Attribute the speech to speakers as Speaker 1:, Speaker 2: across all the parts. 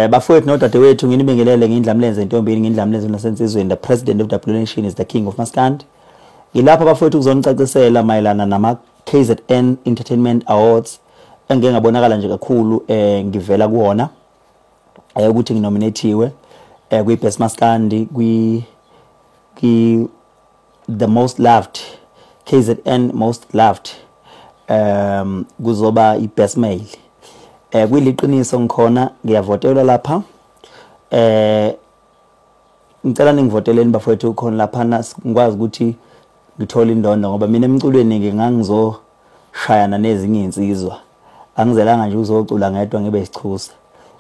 Speaker 1: Bafowethu nodadewethu nginibingelele ngindlamlenze intombini ngindlamlenze nasensizweni. The president of the nation is the king of Maskandi. Ngilapha bafowethu kuzonicacisela mayelana nama KZN Entertainment Awards engeke ngabonakala nje kakhulu ngivela kuona ukuthi nginominatiwe kwi Best Maskandi the most loved KZN most loved kuzoba I best male. Kwiliqiniso ngikhona ngiyavotelwa lapha. Ngicela ningivoteleni bafowethu khona lapha ngikwazi ukuthi ngithola indondo ngoba mina emculweni ngizoshayana nezinye insizwa. Angizelanga nje uzocula ngedwa ngibe isichusa.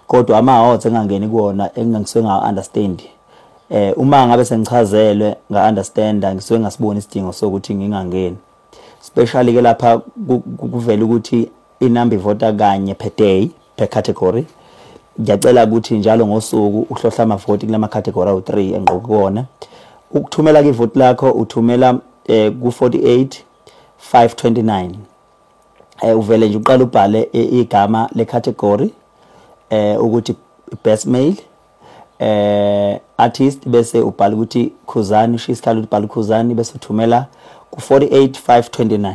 Speaker 1: Kodwa ama-awards engangeni kuona engangisuke nga-understand. Uma ngabe sengichazelwe nga-understanda ngisuke ngasibona isidingo sokuthi ngingangeni. Especially ke lapha kuvela ukuthi inamba ivota kanye per day per category. Ngiyacela ukuthi njalo ngosuku uhlohla amavoti kulama category awu3 engqokuona. Ukuthumela ke ivoti lakho uthumela ku 48529. Uvele nje uqala ubhale igama le category ukuthi best male artist bese ubhala ukuthi Ukhuzani ushisikhala ubhala Ukhuzani bese uthumela ku 48529.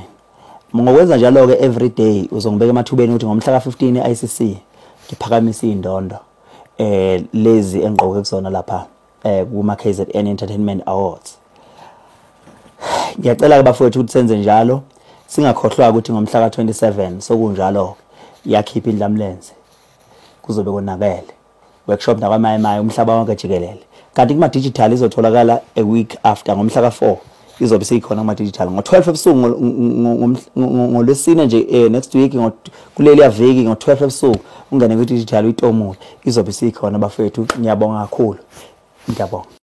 Speaker 1: Ngokwenza njalo ke every day uzongibeka emathubeni ukuthi ngomhla ka15 ICC ngiphakamisa indondo lezi engqoke kusona lapha kuma KZN Entertainment Awards. Ngiyacela ke bafowethu ukuthi senze njalo singakhohlwa ukuthi ngomhla ka27 sokunjalo yakhipha indlamlenze kuzobe konakele workshop nakwamaye umhlaba wonke jikelele. Kanti kuma digital izotholakala a week after ngomhla ka4 izobe sikhona kuma digital ngo12 ebusuku ngolwesine nje next week kuleli yaviki ngo12 ebusuku ungene ku digital uyitomule izobe sikhona bafethu. Ngiyabonga kakhulu. Ngiyabonga.